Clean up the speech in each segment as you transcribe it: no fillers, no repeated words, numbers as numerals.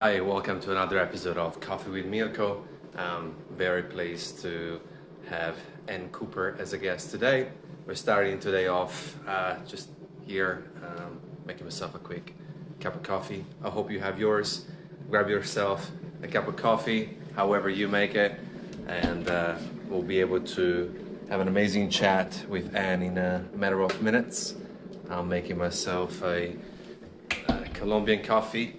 Hi, welcome to another episode of Coffee with Mirko. I'm very pleased to have Anne Cooper as a guest today. We're starting today off just here, making myself a quick cup of coffee. I hope you have yours. Grab yourself a cup of coffee, however you make it, and we'll be able to have an amazing chat with Anne in a matter of minutes. I'm making myself a Colombian coffee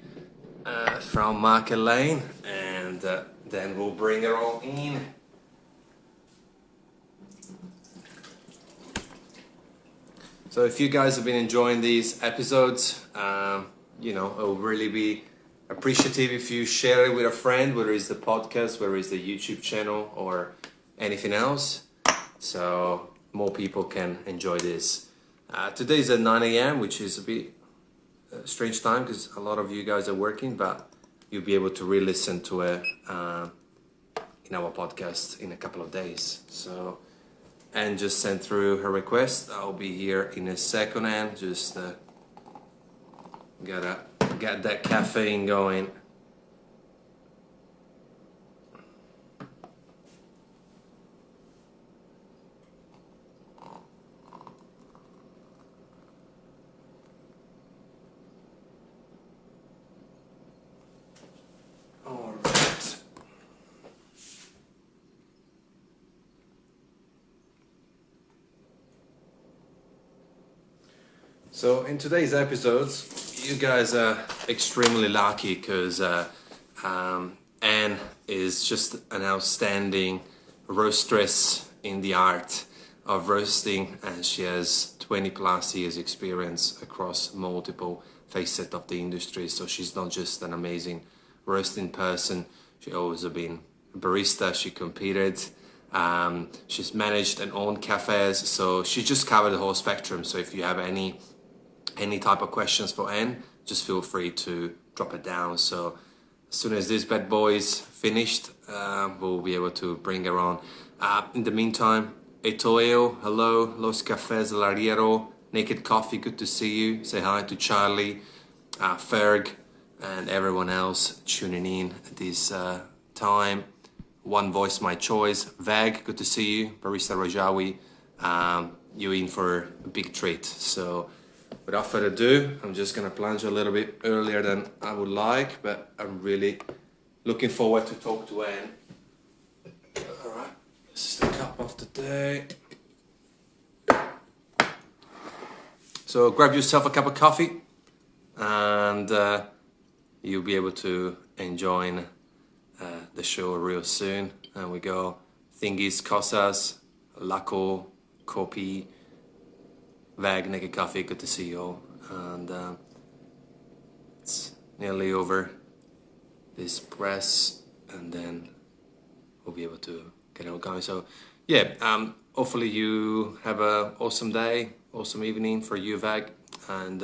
from Market Lane, and then we'll bring it all in. So if you guys have been enjoying these episodes, I will really be appreciative if you share it with a friend, whether it's the podcast, whether it's the YouTube channel, or anything else, so more people can enjoy this. Today is at 9 a.m., which is a bit strange time because a lot of you guys are working, but you'll be able to re-listen to it in our podcast in a couple of days. So Anne just sent through her request. I'll be here in a second, and just gotta get that caffeine going. All right. So in today's episodes, you guys are extremely lucky because Anne is just an outstanding roastress in the art of roasting, and she has 20 plus years experience across multiple facets of the industry. So she's not just an amazing roasting person, she always been a barista, she competed, she's managed and owned cafes, so she just covered the whole spectrum. So if you have any type of questions for Anne, just feel free to drop it down. So as soon as this bad boy is finished, we'll be able to bring her on. In the meantime, Etoyo, hello, Los Cafés El Arriero, Naked Coffee, good to see you. Say hi to Charlie, Ferg, and everyone else tuning in at this time. One Voice My Choice, Vag, good to see you. Barista Rajawi, you're in for a big treat. So without further ado, I'm just gonna plunge a little bit earlier than I would like, but I'm really looking forward to talk to Anne. All right, this is the cup of the day. So grab yourself a cup of coffee, and you'll be able to enjoy the show real soon. And we go Thingis, Cosas, Laco, Kopi, Vag, Naked Coffee, good to see you all. And it's nearly over this press, and then we'll be able to get it all going. So yeah, hopefully you have an awesome day, awesome evening for you, Vag, and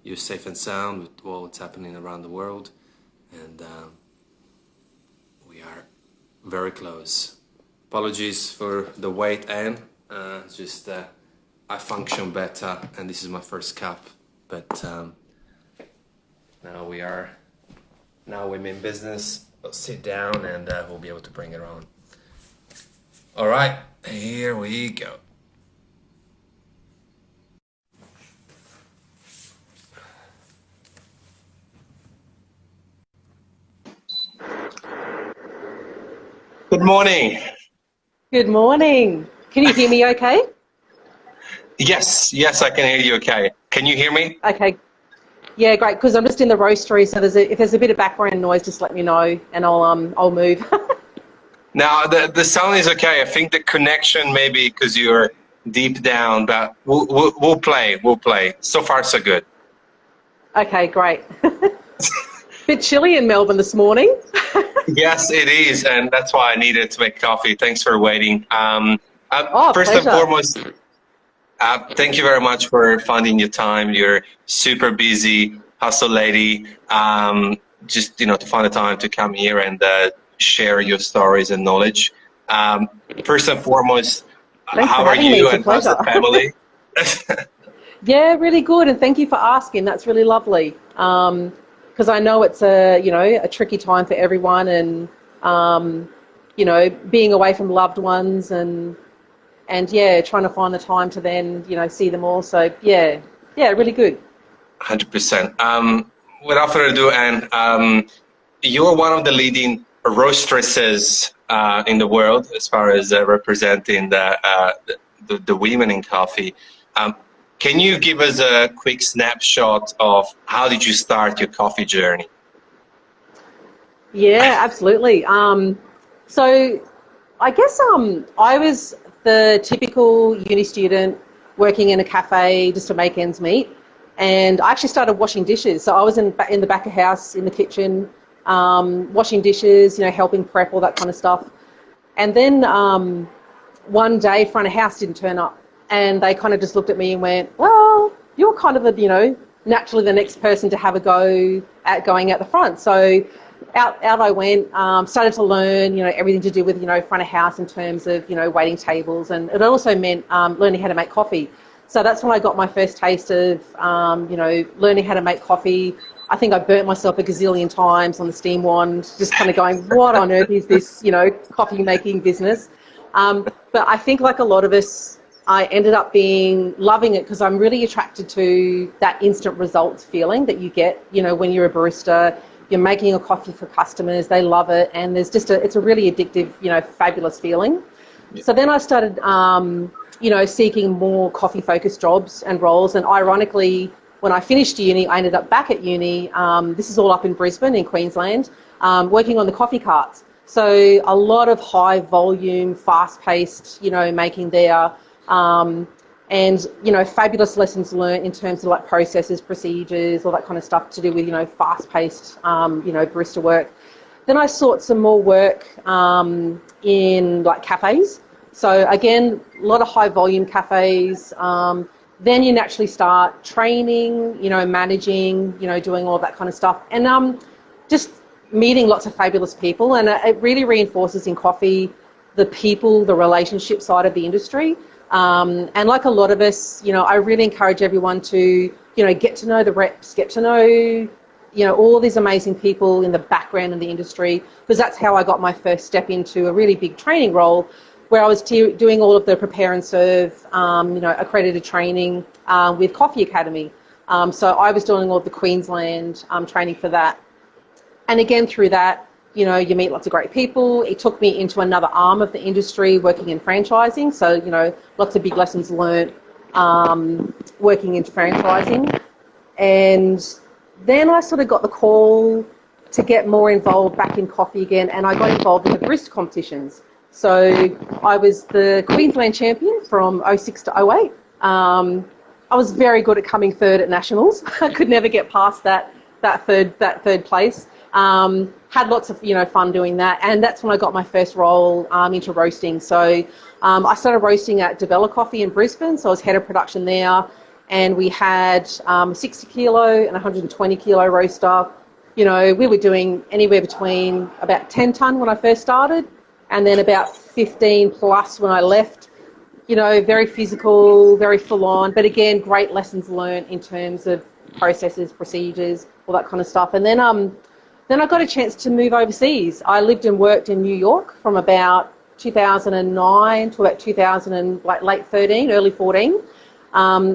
you're safe and sound with what's happening around the world. And we are very close. Apologies for the wait, Anne. Just I function better, and this is my first cup. But now we're in business. Let's sit down, and we'll be able to bring it on. All right, here we go. Good morning. Good morning. Can you hear me okay? Yes, I can hear you okay. Can you hear me? Okay. Yeah, great, because I'm just in the roastery, so if there's a bit of background noise, just let me know and I'll move. Now, the sound is okay. I think the connection maybe because you're deep down, but we'll play. So far, so good. Okay, great. Bit chilly in Melbourne this morning. Yes, it is, and that's why I needed to make coffee. Thanks for waiting. First Pleasure. and foremost, thank you very much for finding your time. You're super busy, hustle lady. Just to find the time to come here and share your stories and knowledge. First and foremost, how are you and how's the family? Yeah, really good, and thank you for asking. That's really lovely. because I know it's a tricky time for everyone, and being away from loved ones, and yeah, trying to find the time to then see them all. So yeah, really good. 100%. Without further ado, Anne, you're one of the leading roastresses in the world as far as representing the women in coffee. Can you give us a quick snapshot of how did you start your coffee journey? Yeah, absolutely. So I guess I was the typical uni student working in a cafe just to make ends meet. And I actually started washing dishes. So I was in the back of house, in the kitchen, washing dishes, helping prep, all that kind of stuff. And then one day, front of house didn't turn up. And they kind of just looked at me and went, well, you're kind of naturally the next person to have a go at going out the front. So out I went, started to learn, everything to do with, front of house in terms of, waiting tables. And it also meant learning how to make coffee. So that's when I got my first taste of, learning how to make coffee. I think I burnt myself a gazillion times on the steam wand, just kind of going, what on earth is this, coffee making business? But I think like a lot of us, I ended up loving it because I'm really attracted to that instant results feeling that you get, when you're a barista, you're making a coffee for customers, they love it, and there's it's a really addictive, fabulous feeling. Yeah. So then I started, seeking more coffee-focused jobs and roles, and ironically, when I finished uni, I ended up back at uni. This is all up in Brisbane, in Queensland, working on the coffee carts. So a lot of high volume, fast-paced, making there. And fabulous lessons learned in terms of like processes, procedures, all that kind of stuff to do with fast-paced barista work. Then I sought some more work in like cafes. So again, a lot of high volume cafes. Then you naturally start training, managing, doing all that kind of stuff, and just meeting lots of fabulous people. And it really reinforces in coffee the people, the relationship side of the industry. And like a lot of us, I really encourage everyone to, get to know the reps, get to know, all these amazing people in the background in the industry, because that's how I got my first step into a really big training role where I was doing all of the prepare and serve, accredited training with Coffee Academy. So I was doing all of the Queensland training for that. And again, through that, you meet lots of great people. It took me into another arm of the industry, working in franchising. So, lots of big lessons learned working into franchising. And then I sort of got the call to get more involved back in coffee again, and I got involved in the barista competitions. So I was the Queensland champion from 06 to 08. I was very good at coming third at nationals. I could never get past that third place. Had lots of fun doing that, and that's when I got my first role into roasting. So I started roasting at Develop Coffee in Brisbane, so I was head of production there, and we had a 60 kilo and 120 kilo roaster. We were doing anywhere between about 10 tonne when I first started, and then about 15 plus when I left. Very physical, very full on, but again, great lessons learned in terms of processes, procedures, all that kind of stuff. And then I got a chance to move overseas. I lived and worked in New York from about 2009 to about late 13, early 14.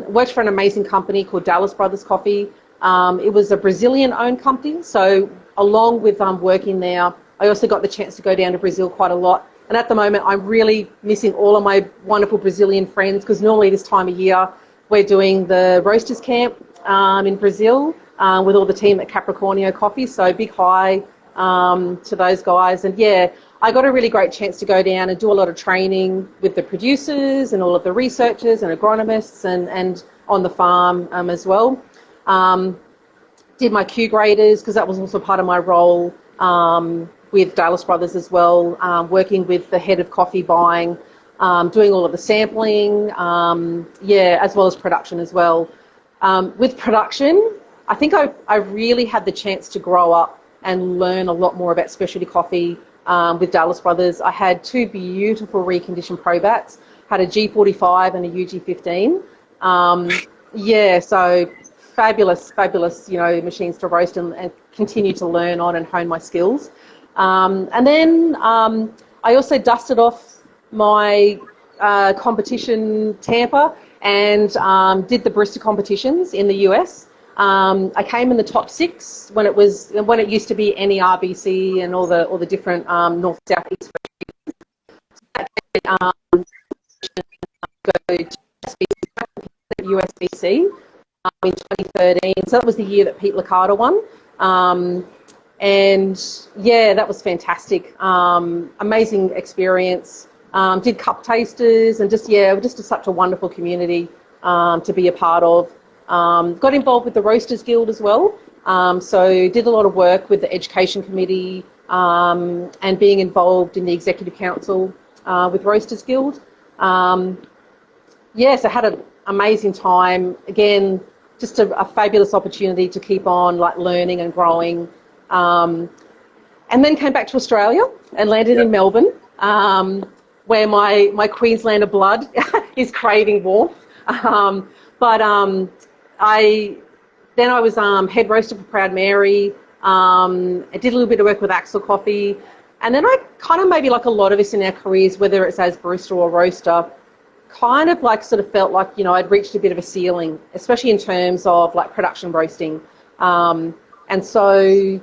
Worked for an amazing company called Dallas Brothers Coffee. It was a Brazilian-owned company, so along with working there, I also got the chance to go down to Brazil quite a lot. And at the moment, I'm really missing all of my wonderful Brazilian friends, because normally this time of year, we're doing the Roasters Camp in Brazil with all the team at Capricornio Coffee. So big hi to those guys. And yeah, I got a really great chance to go down and do a lot of training with the producers and all of the researchers and agronomists and on the farm as well. Did my Q graders, because that was also part of my role with Dallas Brothers as well, working with the head of coffee buying, doing all of the sampling, as well as production as well. With production, I think I really had the chance to grow up and learn a lot more about specialty coffee with Dallas Brothers. I had two beautiful reconditioned Probats, had a G45 and a UG15. So fabulous, fabulous, machines to roast and continue to learn on and hone my skills. And then I also dusted off my competition tamper and did the barista competitions in the US. I came in the top 6 when it used to be NERBC and all the different north, south, east. Go to USBC in 2013. So that was the year that Pete Licata won. And yeah, that was fantastic. Amazing experience. Did cup tasters and just such a wonderful community to be a part of. Got involved with the Roasters Guild as well. So did a lot of work with the Education Committee and being involved in the Executive Council with Roasters Guild. So had an amazing time. Again, just a fabulous opportunity to keep on learning and growing. And then came back to Australia and landed in Melbourne, where my Queenslander blood is craving warmth. I was head roaster for Proud Mary. I did a little bit of work with Axel Coffee. And then I kind of, maybe like a lot of us in our careers, whether it's as barista or roaster, kind of sort of felt like, I'd reached a bit of a ceiling, especially in terms of production roasting. And so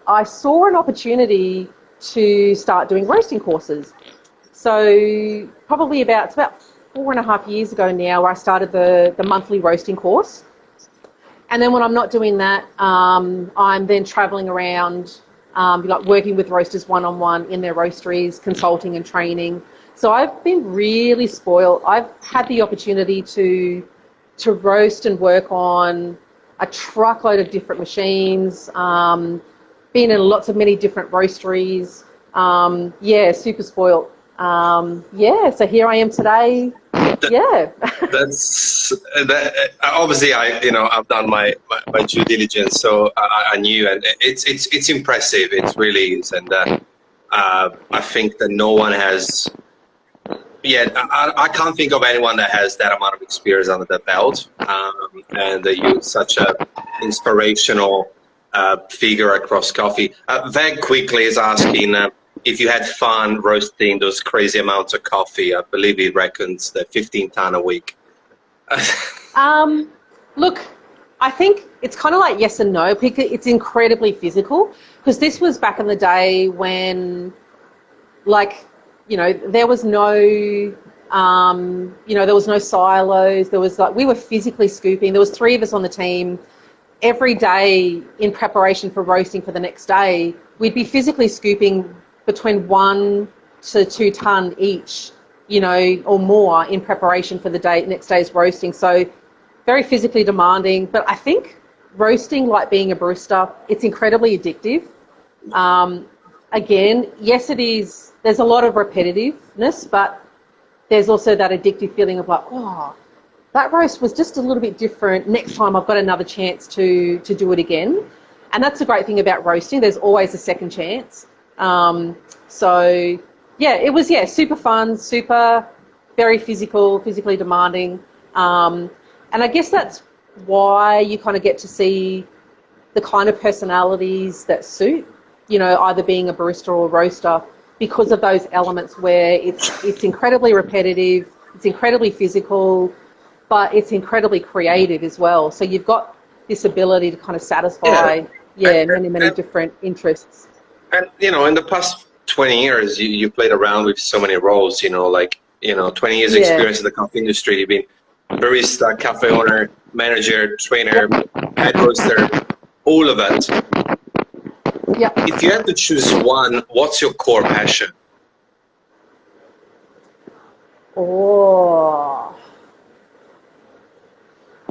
I saw an opportunity to start doing roasting courses. So probably it's about 4.5 years ago now where I started the monthly roasting course. And then when I'm not doing that, I'm then travelling around, working with roasters one-on-one in their roasteries, consulting and training. So I've been really spoiled. I've had the opportunity to roast and work on a truckload of different machines, been in many different roasteries. Super spoiled. So here I am today. That's that. Obviously, I've done my due diligence, so I knew, and it's impressive. It really is, and I think that no one has. Yeah, I can't think of anyone that has that amount of experience under their belt, and you're such a inspirational figure across coffee. Very quickly is asking if you had fun roasting those crazy amounts of coffee. I believe he reckons that 15 ton a week. Look, I think it's kind of like yes and no. It's incredibly physical because this was back in the day when, there was no, there was no silos. There was we were physically scooping. There was 3 of us on the team. Every day in preparation for roasting for the next day, we'd be physically scooping between 1 to 2 ton each, or more in preparation for the next day's roasting. So very physically demanding. But I think roasting, like being a barista, it's incredibly addictive. Again, yes, it is. There's a lot of repetitiveness, but there's also that addictive feeling of that roast was just a little bit different. Next time I've got another chance to do it again. And that's the great thing about roasting. There's always a second chance. It was, super fun, very physically demanding. And I guess that's why you kind of get to see the kind of personalities that suit, either being a barista or a roaster, because of those elements where it's incredibly repetitive, it's incredibly physical, but it's incredibly creative as well. So you've got this ability to kind of satisfy, many different interests. And, in the past 20 years, you played around with so many roles, 20 years experience in the coffee industry. You've been barista, cafe owner, manager, trainer, head roaster, all of it. Yeah. If you had to choose one, what's your core passion?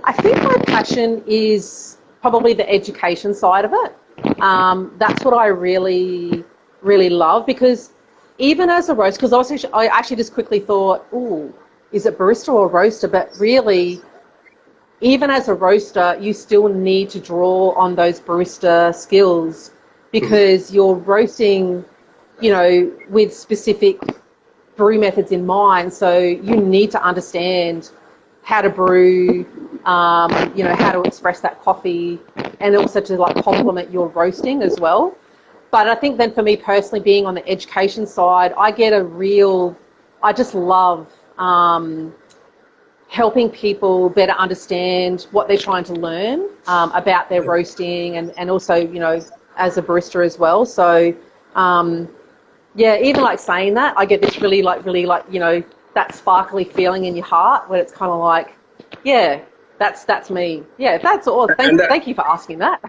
I think my passion is probably the education side of it. That's what I really, really love, because even as a roaster, because I actually just quickly thought, is it barista or roaster? But really, even as a roaster, you still need to draw on those barista skills, because you're roasting, with specific brew methods in mind. So you need to understand how to brew, you know, how to express that coffee, and also to like complement your roasting as well. But I think then for me personally, being on the education side, I just love helping people better understand what they're trying to learn about their roasting, and also, you know, as a barista as well. So, yeah, even like saying that, I get this really like, you know, that sparkly feeling in your heart where it's kind of like, yeah, that's me. Yeah, that's all. Thank you for asking that.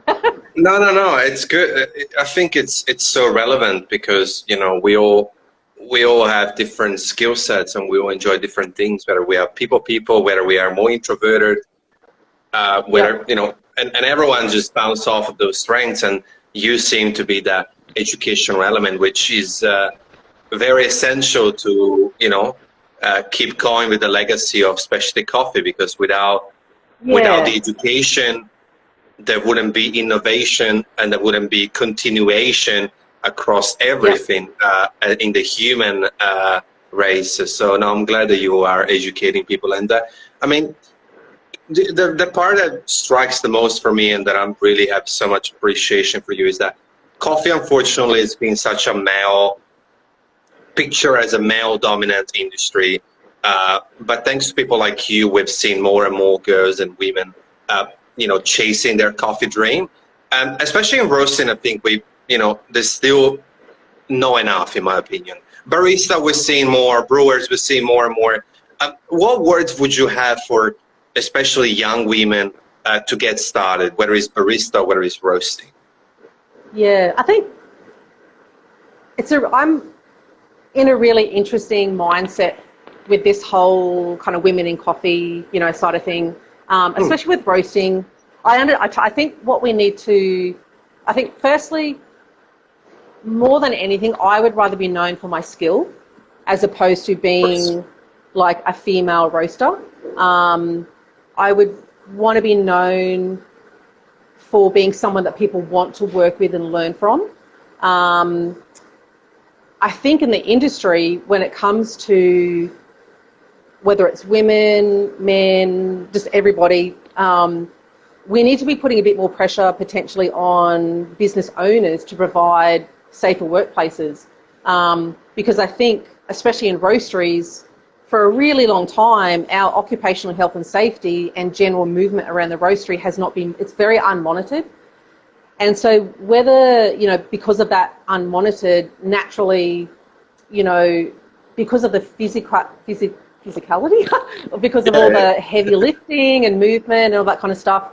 No. It's good. I think it's so relevant because, you know, we all have different skill sets and we all enjoy different things. Whether we are people, whether we are more introverted, whether you know, and everyone just bounce off of those strengths. And you seem to be that educational element, which is very essential to, you know, keep going with the legacy of specialty coffee, because without the education, there wouldn't be innovation and there wouldn't be continuation across everything in the human race. So no, I'm glad that you are educating people. And I mean, the part that strikes the most for me and that I really have so much appreciation for you is that coffee, unfortunately, has been such a male picture as a male dominant industry. But thanks to people like you, we've seen more and more girls and women, you know, chasing their coffee dream. And especially in roasting, I think you know, there's still not enough, in my opinion. Barista, we're seeing more. Brewers, we're seeing more and more. What words would you have for especially young women to get started, whether it's barista, whether it's roasting? Yeah, I think I'm in a really interesting mindset with this whole kind of women in coffee, you know, side of thing, especially with roasting. I think what we need to, I think firstly, more than anything, I would rather be known for my skill as opposed to being like a female roaster. I would want to be known for being someone that people want to work with and learn from. I think in the industry, when it comes to whether it's women, men, just everybody, we need to be putting a bit more pressure potentially on business owners to provide safer workplaces. Because I think, especially in roasteries, for a really long time, our occupational health and safety and general movement around the roastery has not been, it's very unmonitored. And so whether, you know, because of that unmonitored, naturally, you know, because of the physicality, because of all the heavy lifting and movement and all that kind of stuff,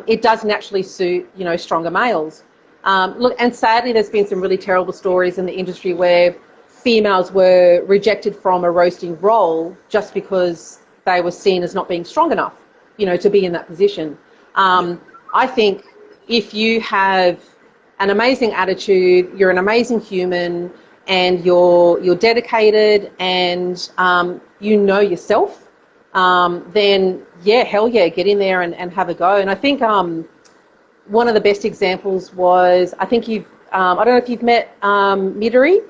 it does naturally suit, you know, stronger males. Look, and sadly, there's been some really terrible stories in the industry where females were rejected from a roasting role just because they were seen as not being strong enough, you know, to be in that position. I think if you have an amazing attitude, you're an amazing human, and you're dedicated, and you know yourself, then yeah, hell yeah, get in there and have a go. And I think one of the best examples was, I think I don't know if you've met Midori.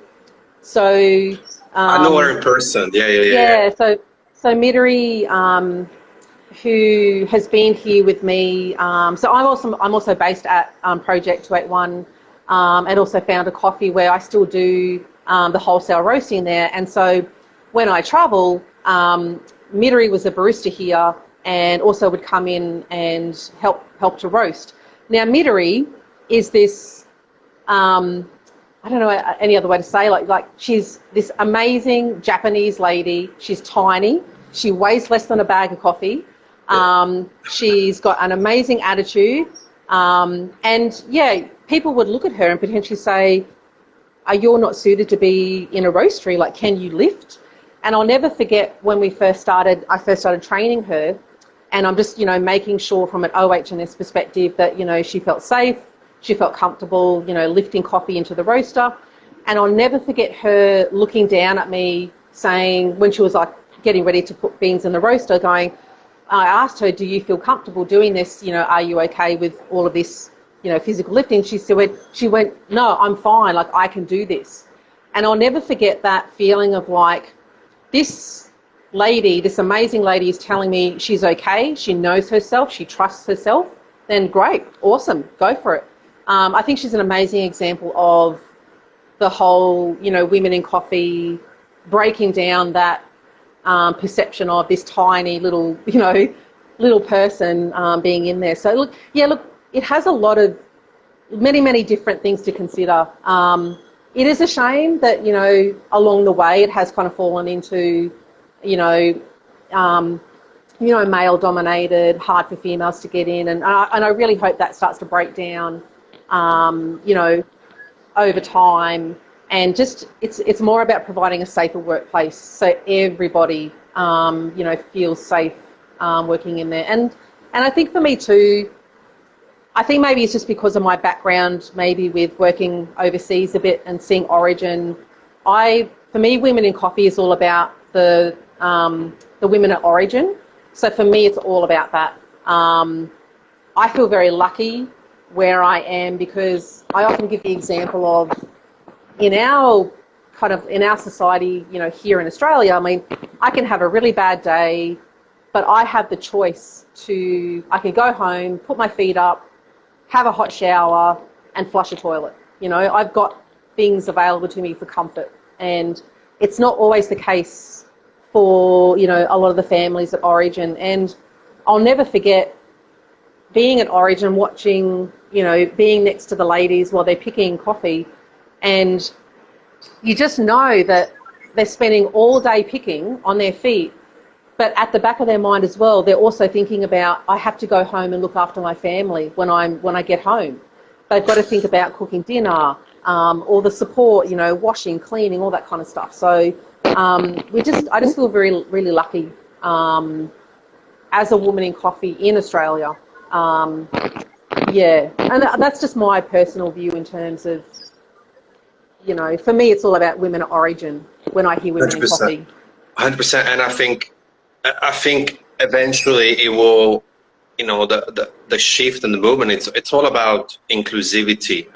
So I know her in person. Yeah. So Midori, who has been here with me. So I'm also based at Project 281, and also found a coffee where I still do the wholesale roasting there. And so when I travel, Midori was a barista here and also would come in and help to roast. Now Midori is this, I don't know any other way to say, like she's this amazing Japanese lady. She's tiny. She weighs less than a bag of coffee. She's got an amazing attitude. And yeah, people would look at her and potentially say, you're not suited to be in a roastery. Like, can you lift? And I'll never forget when I first started training her, and I'm just, you know, making sure from an OH&S perspective that, you know, she felt safe, she felt comfortable, you know, lifting coffee into the roaster. And I'll never forget her looking down at me saying, when she was like getting ready to put beans in the roaster, I asked her, do you feel comfortable doing this? You know, are you okay with all of this, you know, physical lifting? She went, no, I'm fine. Like, I can do this. And I'll never forget that feeling of like, this lady, this amazing lady, is telling me she's okay, she knows herself, she trusts herself, then great, awesome, go for it. I think she's an amazing example of the whole, women in coffee, breaking down that perception of this tiny little, little person being in there. So look, it has a lot of many different things to consider. It is a shame that along the way it has kind of fallen into male-dominated, hard for females to get in, and I really hope that starts to break down, over time, and just it's more about providing a safer workplace so everybody, feels safe working in there, and I think for me too. I think maybe it's just because of my background, maybe with working overseas a bit and seeing Origin. For me, Women in Coffee is all about the women at Origin. So for me, it's all about that. I feel very lucky where I am because I often give the example of in our society, here in Australia. I mean, I can have a really bad day, but I have the choice I can go home, put my feet up, have a hot shower and flush a toilet. I've got things available to me for comfort, and it's not always the case for, a lot of the families at Origin. And I'll never forget being at Origin, watching, being next to the ladies while they're picking coffee, and you just know that they're spending all day picking on their feet. But at the back of their mind as well, they're also thinking about, I have to go home and look after my family when I get home. They've got to think about cooking dinner, all the support, washing, cleaning, all that kind of stuff. So I just feel very, really lucky as a woman in coffee in Australia. And that's just my personal view in terms of, for me, it's all about women at Origin when I hear women 100%. In coffee. 100%, and I think eventually it will, the shift and the movement. It's all about inclusivity,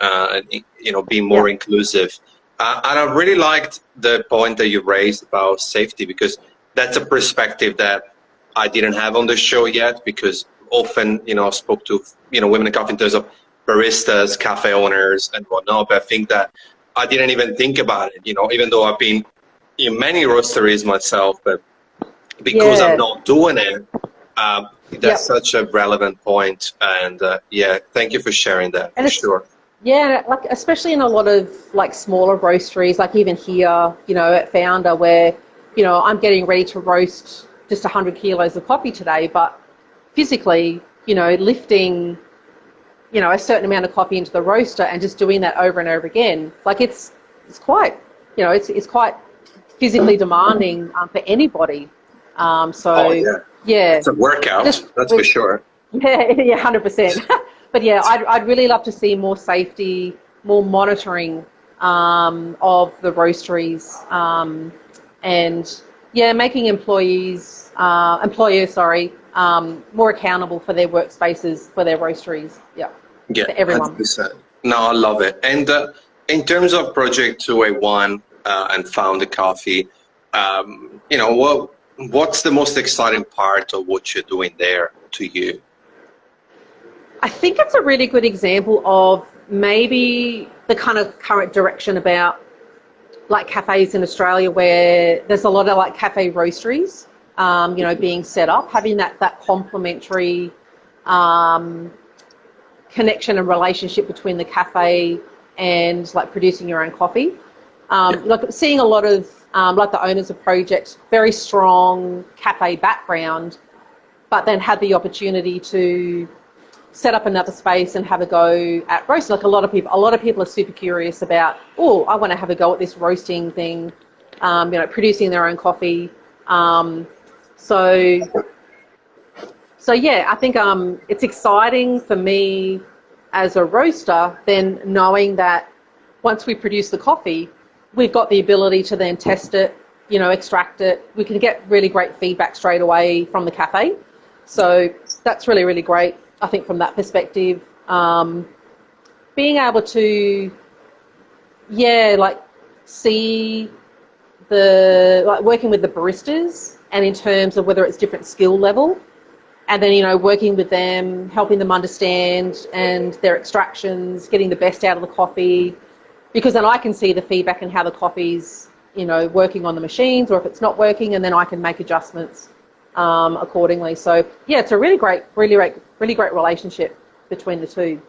being more inclusive. And I really liked the point that you raised about safety, because that's a perspective that I didn't have on the show yet. Because often, I spoke to women in coffee in terms of baristas, cafe owners, and whatnot. But I think that I didn't even think about it. Even though I've been in many roasteries myself, but because I'm not doing it, that's such a relevant point. And thank you for sharing that. And for sure. Yeah, like especially in a lot of smaller roasteries, like even here, at Founder, where I'm getting ready to roast just 100 kilos of coffee today, but physically, lifting, a certain amount of coffee into the roaster and just doing that over and over again, it's quite, it's quite physically demanding for anybody. It's a workout, that's for sure. Yeah, 100%. But I'd really love to see more safety, more monitoring of the roasteries, and making employers, more accountable for their workspaces, for their roasteries. For everyone. 100%. No, I love it. And in terms of Project 281 and Founder Coffee, what's the most exciting part of what you're doing there to you? I think it's a really good example of maybe the kind of current direction about cafes in Australia, where there's a lot of cafe roasteries, being set up, having that complementary connection and relationship between the cafe and producing your own coffee. Seeing a lot of the owners of Project, very strong cafe background, but then had the opportunity to set up another space and have a go at roasting. A lot of people are super curious about, I want to have a go at this roasting thing, producing their own coffee. I think it's exciting for me as a roaster, then knowing that once we produce the coffee, we've got the ability to then test it, extract it. We can get really great feedback straight away from the cafe. So that's really, really great, I think, from that perspective. Being able to, see working with the baristas and in terms of whether it's different skill level. And then, you know, working with them, helping them understand and their extractions, getting the best out of the coffee, because then I can see the feedback and how the coffee's, you know, working on the machines, or if it's not working, and then I can make adjustments accordingly. So yeah, it's a really great relationship between the two.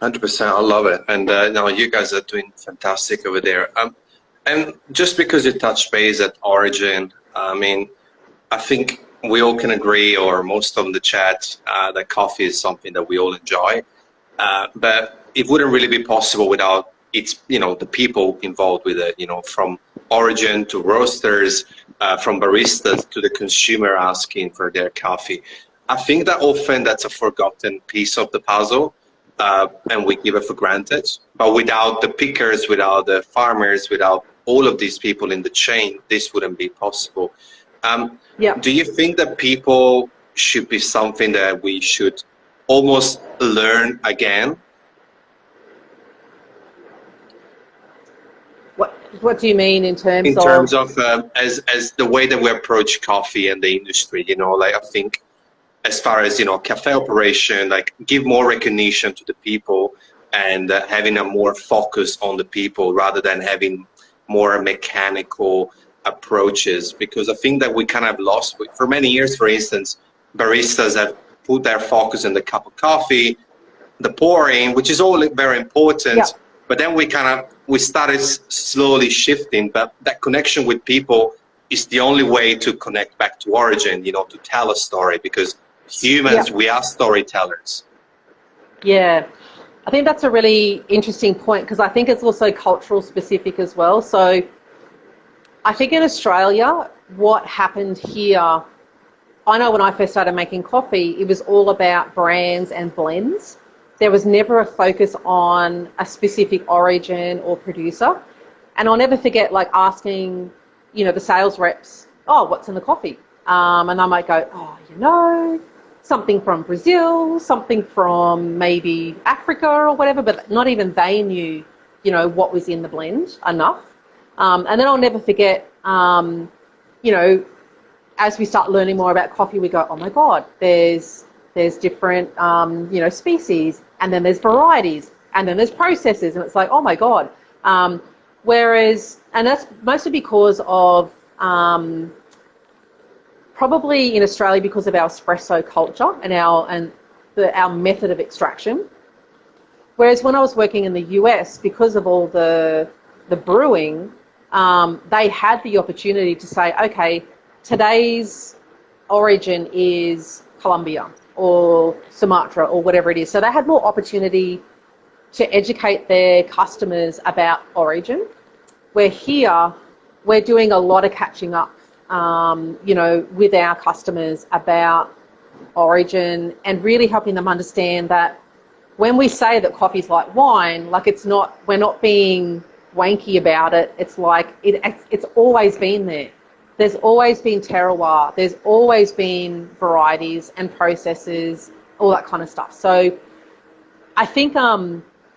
100%, I love it. And no, you guys are doing fantastic over there. And just because you touched base at Origin, I mean, I think we all can agree, or most of the chat, that coffee is something that we all enjoy. But it wouldn't really be possible without it's, you know, the people involved with it, you know, from Origin to roasters, from baristas to the consumer asking for their coffee. I think that often that's a forgotten piece of the puzzle, and we give it for granted. But without the pickers, without the farmers, without all of these people in the chain, this wouldn't be possible. Yeah. Do you think that people should be something that we should almost learn again? What do you mean in terms of? In terms of as the way that we approach coffee and the industry, you know, like I think as far as, you know, cafe operation, like give more recognition to the people and having a more focus on the people rather than having more mechanical approaches, because I think that we kind of lost for many years. For instance, baristas have put their focus on the cup of coffee, the pouring, which is all very important. Yeah. But then we started slowly shifting, but that connection with people is the only way to connect back to origin, you know, to tell a story, because humans, we are storytellers. Yeah, I think that's a really interesting point, because I think it's also cultural specific as well. So I think in Australia, what happened here, I know when I first started making coffee, it was all about brands and blends. There was never a focus on a specific origin or producer. And I'll never forget like asking, you know, the sales reps, oh, what's in the coffee? And I might go, oh, you know, something from Brazil, something from maybe Africa or whatever, but not even they knew, you know, what was in the blend enough. And then I'll never forget, you know, as we start learning more about coffee, we go, oh my God, there's different, you know, species, and then there's varieties, and then there's processes, and it's like, oh my God. Whereas, and that's mostly because of, probably in Australia because of our espresso culture and our method of extraction. Whereas when I was working in the US, because of all the brewing, they had the opportunity to say, okay, today's origin is Colombia or Sumatra or whatever it is. So they had more opportunity to educate their customers about origin. Where here, we're doing a lot of catching up, you know, with our customers about origin and really helping them understand that when we say that coffee's like wine, like it's not, we're not being wanky about it. It's like it's always been there. There's always been terroir. There's always been varieties and processes, all that kind of stuff. So I think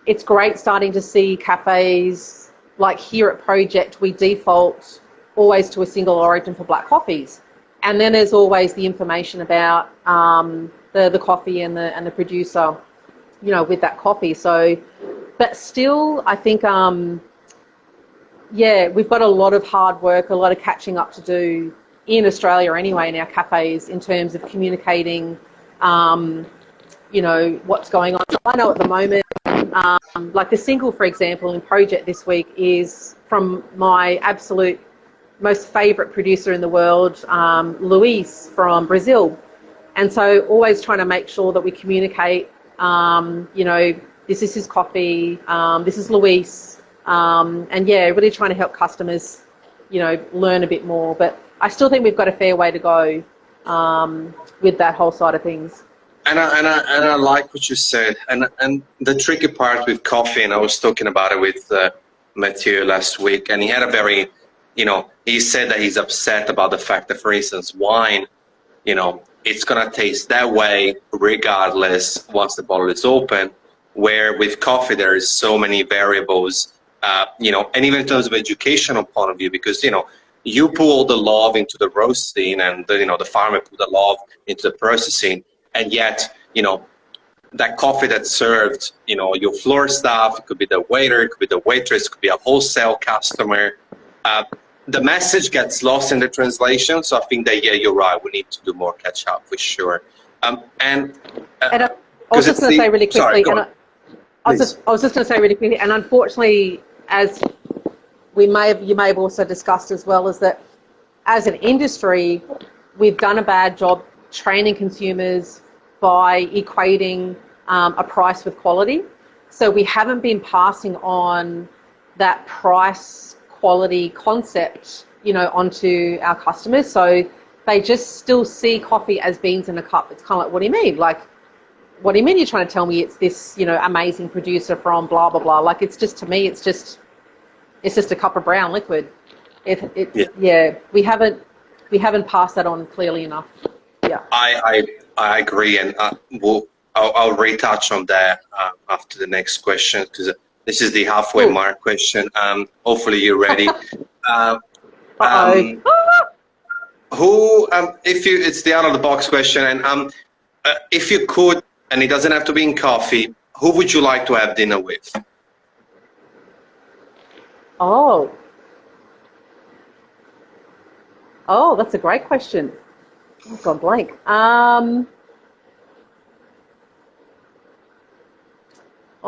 it's great starting to see cafes like here at Project. We default always to a single origin for black coffees, and then there's always the information about the coffee and the producer, you know, with that coffee. So, but still, I think. Yeah, we've got a lot of hard work, a lot of catching up to do in Australia anyway, in our cafes, in terms of communicating, you know, what's going on. I know at the moment, like the single, for example, in Project this week is from my absolute most favourite producer in the world, Luis from Brazil. And so always trying to make sure that we communicate, you know, this is his coffee, this is Luis. And yeah, really trying to help customers, you know, learn a bit more. But I still think we've got a fair way to go with that whole side of things. And I like what you said. And the tricky part with coffee, and I was talking about it with Mathieu last week, and he had a very, you know, he said that he's upset about the fact that, for instance, wine, you know, it's gonna taste that way regardless once the bottle is open. Where with coffee there is so many variables. You know, and even in terms of educational point of view, because, you know, you put all the love into the roasting, and the farmer put the love into the processing, and yet that coffee that's served, your floor staff, it could be the waiter, it could be the waitress, it could be a wholesale customer. The message gets lost in the translation. So I think that, yeah, you're right. We need to do more catch up for sure. And I was just going to say really quickly, I was just going to say really quickly, and unfortunately, as you may have also discussed as well, is that as an industry, we've done a bad job training consumers by equating a price with quality. So we haven't been passing on that price quality concept, onto our customers. So they just still see coffee as beans in a cup. It's kind of like, what do you mean? Like, what do you mean you're trying to tell me it's this, amazing producer from blah, blah, blah? Like, it's just, to me, it's just a cup of brown liquid. We haven't passed that on clearly enough. Yeah. I agree, and I'll retouch on that after the next question, because this is the halfway mark question. Hopefully you're ready. It's the out of the box question, and if you could, and it doesn't have to be in coffee, who would you like to have dinner with? Oh, that's a great question. I've gone blank. Oh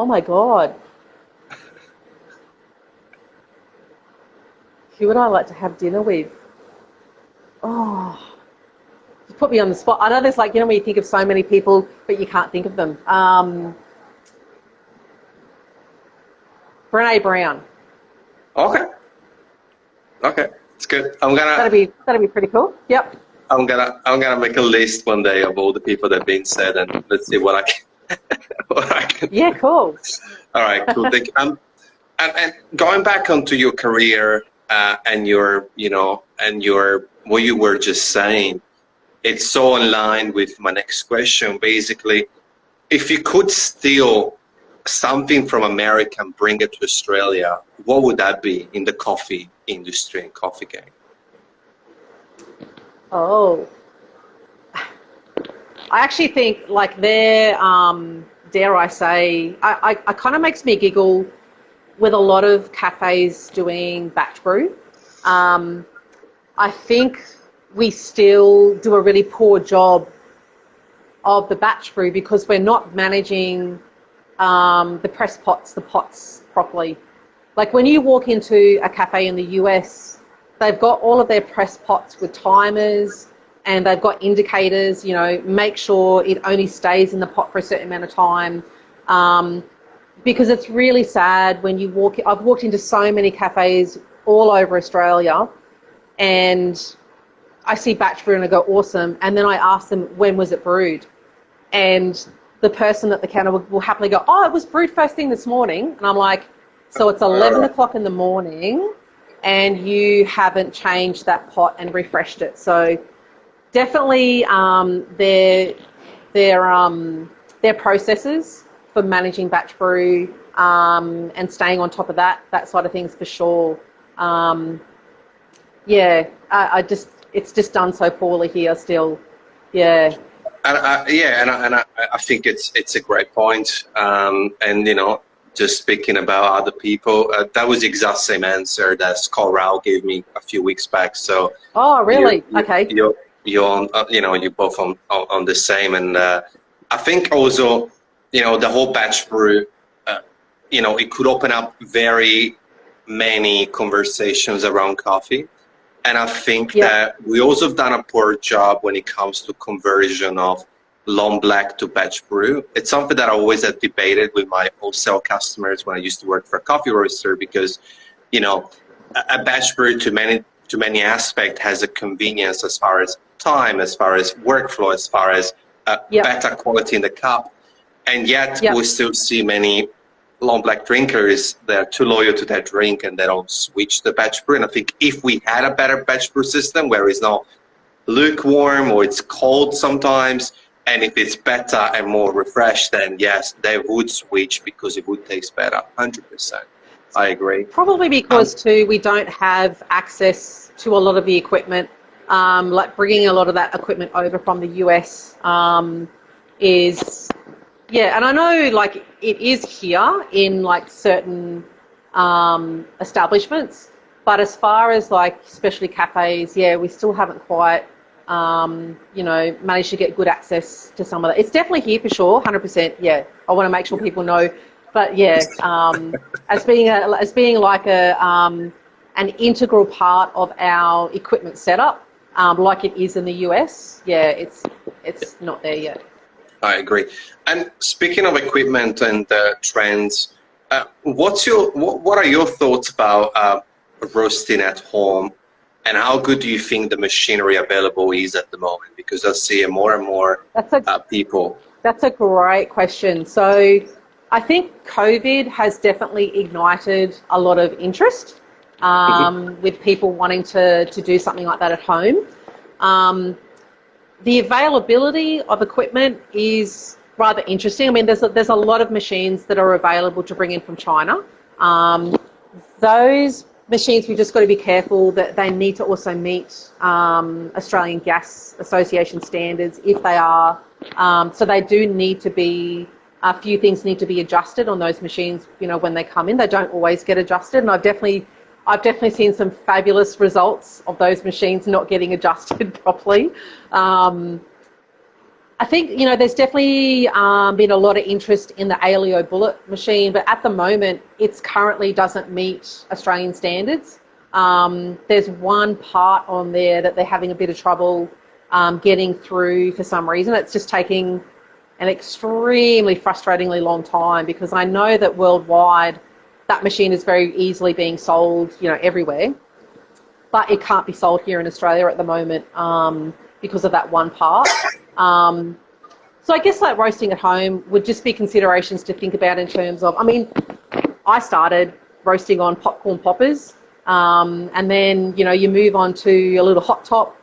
my God. Who would I like to have dinner with? Oh, you put me on the spot. I know there's when you think of so many people, but you can't think of them. Brené Brown. Okay, it's good. That'd be pretty cool. Yep. I'm gonna make a list one day of all the people that have been said, and let's see what I can. Yeah, cool. All right, cool. Thank you. And going back onto your career and your what you were just saying, it's so in line with my next question. Basically, if you could steal something from America and bring it to Australia, what would that be in the coffee industry and coffee game? Oh, I actually think their, dare I say, I kind of makes me giggle with a lot of cafes doing batch brew. I think we still do a really poor job of the batch brew because we're not managing the press pots, the pots properly. Like when you walk into a cafe in the US, they've got all of their press pots with timers and they've got indicators, make sure it only stays in the pot for a certain amount of time. Because it's really sad when you I've walked into so many cafes all over Australia and I see batch brew and I go, awesome. And then I ask them, when was it brewed? And the person at the counter will happily go, oh, it was brewed first thing this morning. And I'm like, so it's 11 o'clock in the morning and you haven't changed that pot and refreshed it. So definitely their processes for managing batch brew and staying on top of that side of things for sure. It's just done so poorly here still. Yeah. And I think it's a great point. Just speaking about other people, that was the exact same answer that Scott Rao gave me a few weeks back. So. Oh, really? Okay. You're on. You're both on the same, and I think also, the whole batch brew, it could open up very many conversations around coffee. And I think that we also have done a poor job when it comes to conversion of long black to batch brew. It's something that I always have debated with my wholesale customers when I used to work for a coffee roaster because, a batch brew to many aspects has a convenience as far as time, as far as workflow, as far as better quality in the cup. And yet we still see many long black drinkers that are too loyal to that drink and they don't switch the batch brew. And I think if we had a better batch brew system where it's not lukewarm or it's cold sometimes, and if it's better and more refreshed, then yes, they would switch because it would taste better, 100%. I agree. Probably because too we don't have access to a lot of the equipment, like bringing a lot of that equipment over from the US is, yeah, and I know like it is here in like certain establishments, but as far as like especially cafes, yeah, we still haven't quite managed to get good access to some of that. It's definitely here for sure, 100%. Yeah, I want to make sure people know, but yeah, as being like an integral part of our equipment setup, like it is in the US, yeah, it's not there yet. I agree. And speaking of equipment and trends, what are your thoughts about roasting at home, and how good do you think the machinery available is at the moment? Because I see more and more people. That's a great question. So I think COVID has definitely ignited a lot of interest with people wanting to do something like that at home. The availability of equipment is rather interesting. I mean, there's a lot of machines that are available to bring in from China. Those machines, we've just got to be careful that they need to also meet Australian Gas Association standards if they are. So they do need to be, a few things need to be adjusted on those machines, when they come in. They don't always get adjusted, and I've definitely seen some fabulous results of those machines not getting adjusted properly. I think, there's definitely been a lot of interest in the Aleo bullet machine, but at the moment, it currently doesn't meet Australian standards. There's one part on there that they're having a bit of trouble getting through for some reason. It's just taking an extremely frustratingly long time, because I know that worldwide that machine is very easily being sold, everywhere, but it can't be sold here in Australia at the moment because of that one part. So I guess like roasting at home would just be considerations to think about in terms of, I mean, I started roasting on popcorn poppers, and then, you move on to a little hot top,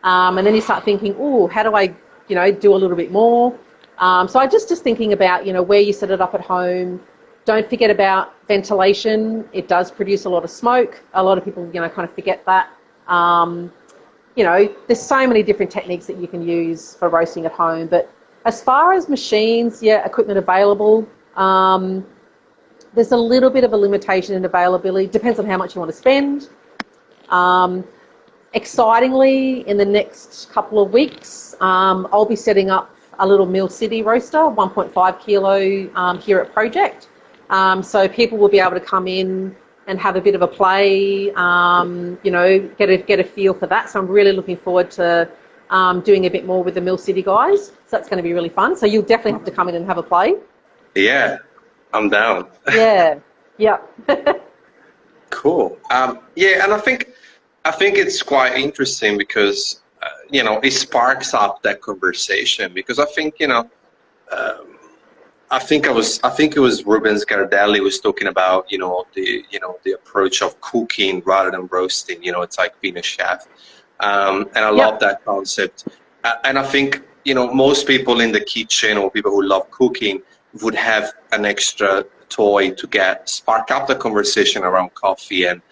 and then you start thinking, oh, how do I, do a little bit more? So I just thinking about, where you set it up at home. Don't forget about ventilation. It does produce a lot of smoke. A lot of people, kind of forget that. There's so many different techniques that you can use for roasting at home. But as far as machines, yeah, equipment available, there's a little bit of a limitation in availability. Depends on how much you want to spend. Excitingly, in the next couple of weeks, I'll be setting up a little Mill City roaster, 1.5 kilo here at Project. So people will be able to come in and have a bit of a play, get a feel for that. So I'm really looking forward to doing a bit more with the Mill City guys. So that's going to be really fun. So you'll definitely have to come in and have a play. Yeah, I'm down. Yeah, yeah. Cool. Yeah, and I think it's quite interesting because it sparks up that conversation, because I think I think it was Rubens Gardelli was talking about the approach of cooking rather than roasting. It's like being a chef, and I love that concept. And I think most people in the kitchen, or people who love cooking, would have an extra toy to spark up the conversation around coffee, and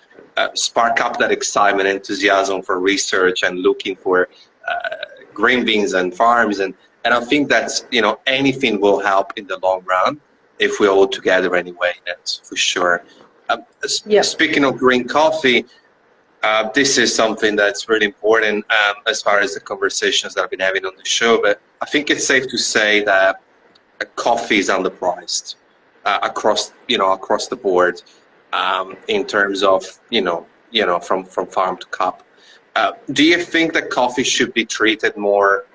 spark up that excitement, enthusiasm for research and looking for green beans and farms. And I think that's, anything will help in the long run if we're all together anyway, that's for sure. Speaking of green coffee, this is something that's really important as far as the conversations that I've been having on the show, but I think it's safe to say that coffee is underpriced across the board in terms of, from farm to cup. Do you think that coffee should be treated more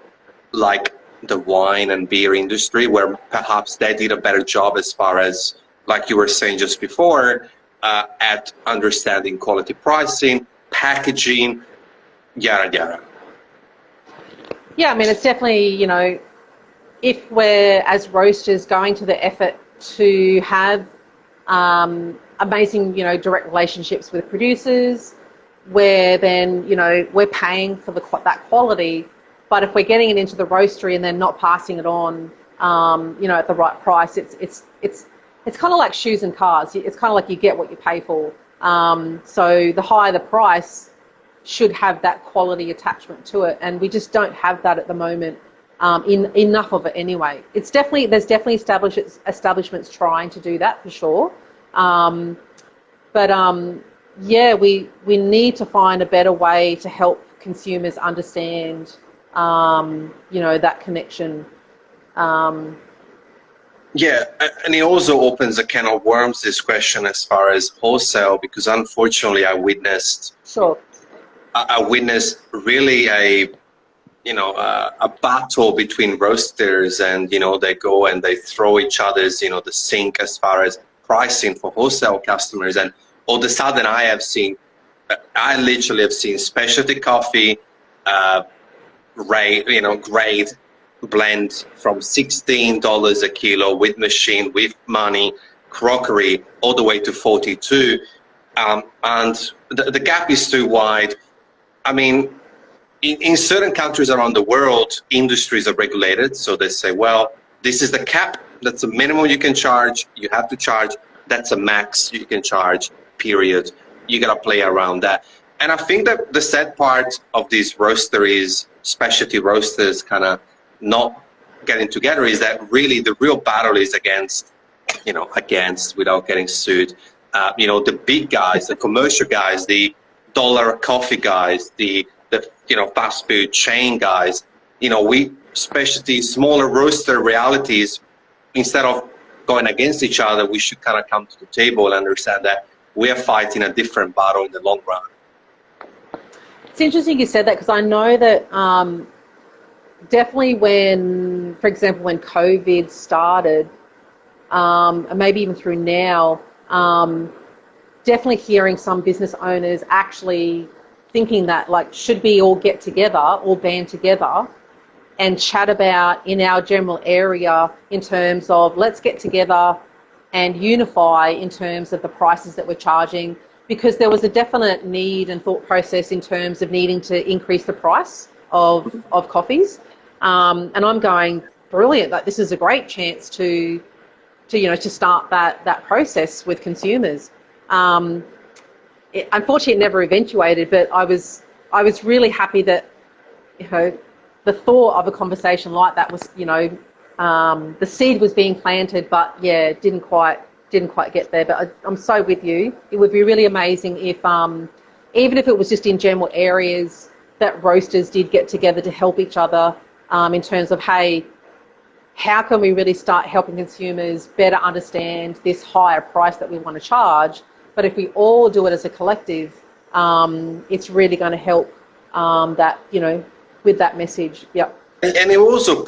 like the wine and beer industry, where perhaps they did a better job as far as, like you were saying just before, at understanding quality pricing, packaging, yada yada? Yeah, I mean, it's definitely, if we're as roasters going to the effort to have amazing, direct relationships with producers, where then, we're paying for that quality. But if we're getting it into the roastery and then not passing it on, at the right price, it's kind of like shoes and cars. It's kind of like you get what you pay for. So the higher the price, should have that quality attachment to it, and we just don't have that at the moment. In enough of it anyway. There's definitely establishments trying to do that for sure. Yeah, we need to find a better way to help consumers understand, that connection. Yeah, and it also opens a can of worms, this question, as far as wholesale, because unfortunately I witnessed really a battle between roasters, and they go and they throw each other's the sink as far as pricing for wholesale customers. And all of a sudden I literally have seen specialty coffee grade blend from $16 a kilo with machine, with money, crockery, all the way to 42, and the gap is too wide. I mean, in certain countries around the world, industries are regulated, so they say, well, this is the cap, that's the minimum you can charge, you have to charge, that's a max you can charge, period. You gotta play around that. And I think that the sad part of these roasteries, specialty roasters, kind of not getting together, is that really the real battle is against, without getting sued, the big guys, the commercial guys, the dollar coffee guys, the fast food chain guys. We specialty smaller roaster realities, instead of going against each other, we should kind of come to the table and understand that we are fighting a different battle in the long run. It's interesting you said that, because I know that definitely when, for example, when COVID started, and maybe even through now, definitely hearing some business owners actually thinking that, should we all get together, all band together and chat about in our general area in terms of, let's get together and unify in terms of the prices that we're charging, because there was a definite need and thought process in terms of needing to increase the price of coffees. And I'm going, brilliant, this is a great chance to start that process with consumers. Unfortunately, it never eventuated, but I was really happy that the thought of a conversation like that was the seed was being planted, but yeah, didn't quite get there. But I'm so with you. It would be really amazing if even if it was just in general areas, that roasters did get together to help each other in terms of, hey, how can we really start helping consumers better understand this higher price that we want to charge? But if we all do it as a collective, it's really going to help with that message. Yep. And it also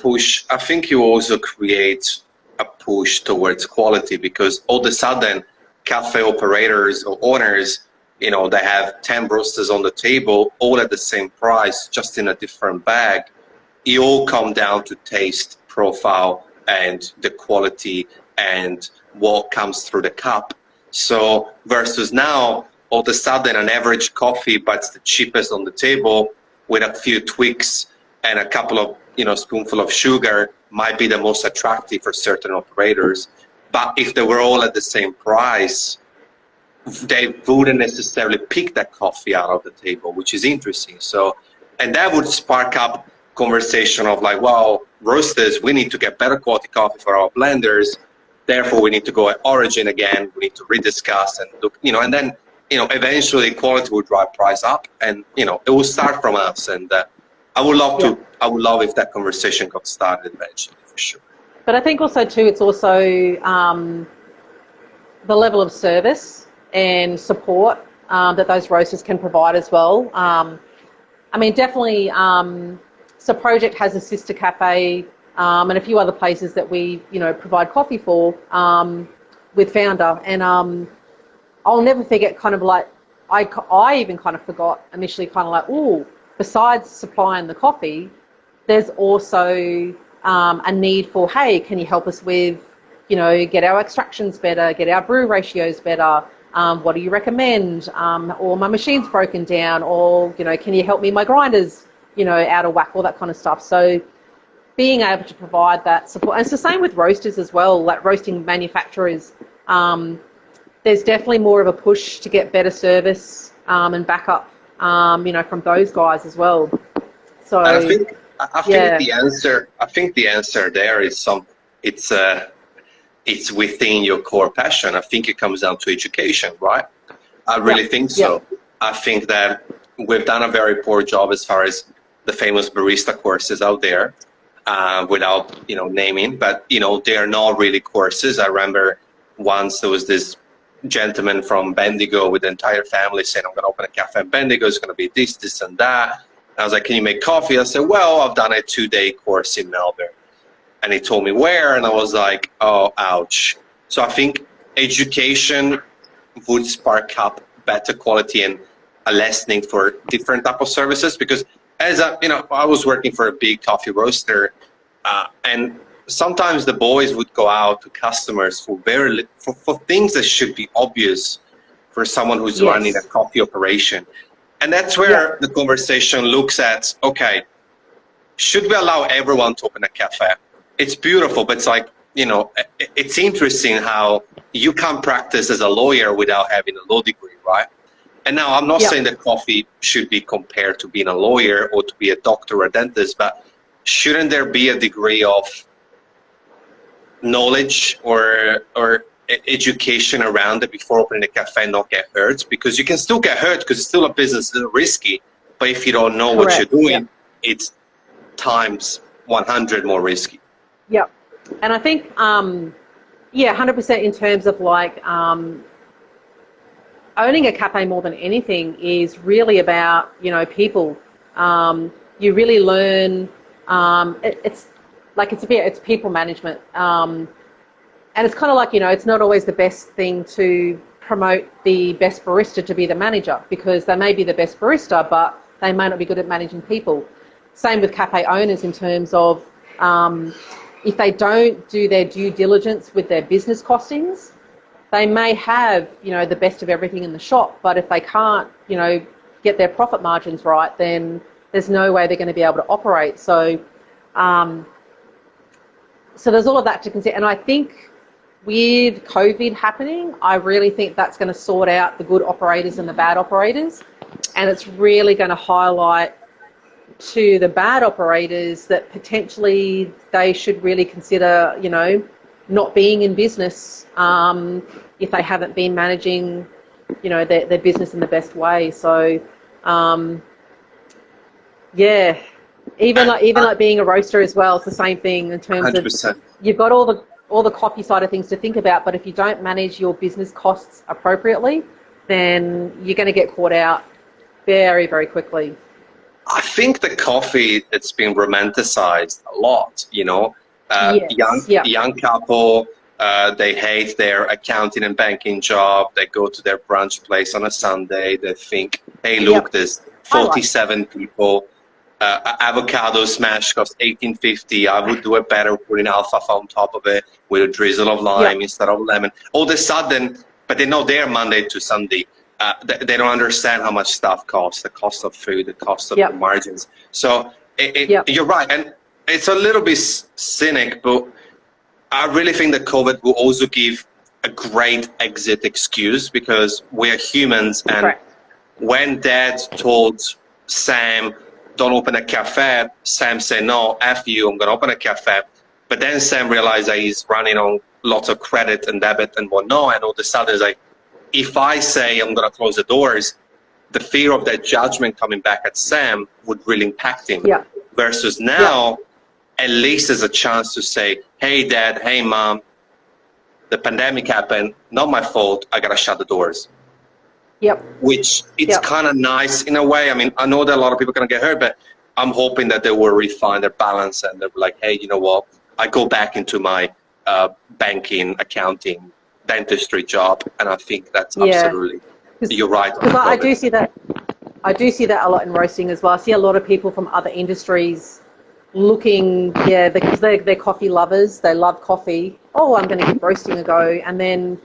I think you also create a push towards quality, because all of a sudden cafe operators or owners, they have 10 roasters on the table, all at the same price, just in a different bag. It all come down to taste profile and the quality and what comes through the cup. So versus now, all of a sudden an average coffee, but it's the cheapest on the table, with a few tweaks and a couple of spoonful of sugar, might be the most attractive for certain operators. But if they were all at the same price, they wouldn't necessarily pick that coffee out of the table, which is interesting. So, and that would spark up conversation of well, roasters, we need to get better quality coffee for our blenders. Therefore, we need to go at origin again. We need to rediscuss and look, and then, eventually quality will drive price up, and, it will start from us. And I would love if that conversation got started eventually, for sure. But I think also too, it's also the level of service and support that those roasters can provide as well. Definitely, So Project has a sister cafe and a few other places that we, provide coffee for with Founder. And I'll never forget I even kind of forgot initially besides supplying the coffee, there's also a need for, hey, can you help us with, get our extractions better, get our brew ratios better, what do you recommend, or my machine's broken down, or, can you help me, my grinder's, out of whack, all that kind of stuff. So being able to provide that support, and it's the same with roasters as well, like roasting manufacturers, there's definitely more of a push to get better service and backup from those guys as well. So, and I think yeah. the answer there is it's within your core passion. I think it comes down to education, right? I really think so. I think that we've done a very poor job as far as the famous barista courses out there, without naming, but they are not really courses. I remember once there was this gentleman from Bendigo with the entire family saying, I'm going to open a cafe in Bendigo, it's going to be this and that. And I was like, can you make coffee? I said, well, I've done a 2-day course in Melbourne. And he told me where, and I was like, oh, ouch. So I think education would spark up better quality and a listening for different type of services, because I was working for a big coffee roaster, and sometimes the boys would go out to customers for for things that should be obvious for someone who's running a coffee operation. And that's where the conversation looks at, okay, should we allow everyone to open a cafe? It's beautiful, but it's like, it's interesting how you can't practice as a lawyer without having a law degree, right? And now I'm not saying that coffee should be compared to being a lawyer or to be a doctor or a dentist, but shouldn't there be a degree of knowledge or education around it before opening a cafe and not get hurt? Because you can still get hurt because it's still a business, it's risky. But if you don't know what you're doing, it's times 100 more risky. Yep. And I think, 100% in terms of owning a cafe more than anything is really about, people. You really learn, it's people management. And it's kind of like, it's not always the best thing to promote the best barista to be the manager, because they may be the best barista, but they may not be good at managing people. Same with cafe owners in terms of, if they don't do their due diligence with their business costings, they may have, the best of everything in the shop, but if they can't, get their profit margins right, then there's no way they're going to be able to operate. So, so there's all of that to consider. And I think with COVID happening, I really think that's going to sort out the good operators and the bad operators. And it's really going to highlight to the bad operators that potentially they should really consider, not being in business if they haven't been managing, their business in the best way. So, even like being a roaster as well, it's the same thing in terms 100%. of you've got all the coffee side of things to think about, but if you don't manage your business costs appropriately, then you're going to get caught out very, very quickly. I think the coffee, it's been romanticized a lot, young couple, they hate their accounting and banking job. They go to their brunch place on a Sunday. They think, hey, look, there's 47 people. Avocado smash costs $18.50. I would do it better putting alfalfa on top of it with a drizzle of lime instead of lemon. All of a sudden, but they know they're Monday to Sunday. They don't understand how much stuff costs, the cost of food, the cost of the margins. So you're right. And it's a little bit cynic, but I really think that COVID will also give a great exit excuse, because we're humans. And when Dad told Sam, don't open a cafe, Sam said, no, F you, I'm going to open a cafe. But then Sam realized that he's running on lots of credit and debit and whatnot. And all of a sudden, it's like, if I say I'm going to close the doors, the fear of that judgment coming back at Sam would really impact him. Versus now, at least there's a chance to say, hey, Dad, hey, Mom, the pandemic happened, not my fault, I got to shut the doors. Which it's kind of nice in a way. I mean, I know that a lot of people are going to get hurt, but I'm hoping that they will refine their balance and they'll be like, hey, you know what, I go back into my banking, accounting, dentistry job, and I think that's absolutely, you're right. Because I do see that a lot in roasting as well. I see a lot of people from other industries looking, because they're coffee lovers, they love coffee. Oh, I'm going to give roasting a go. And then,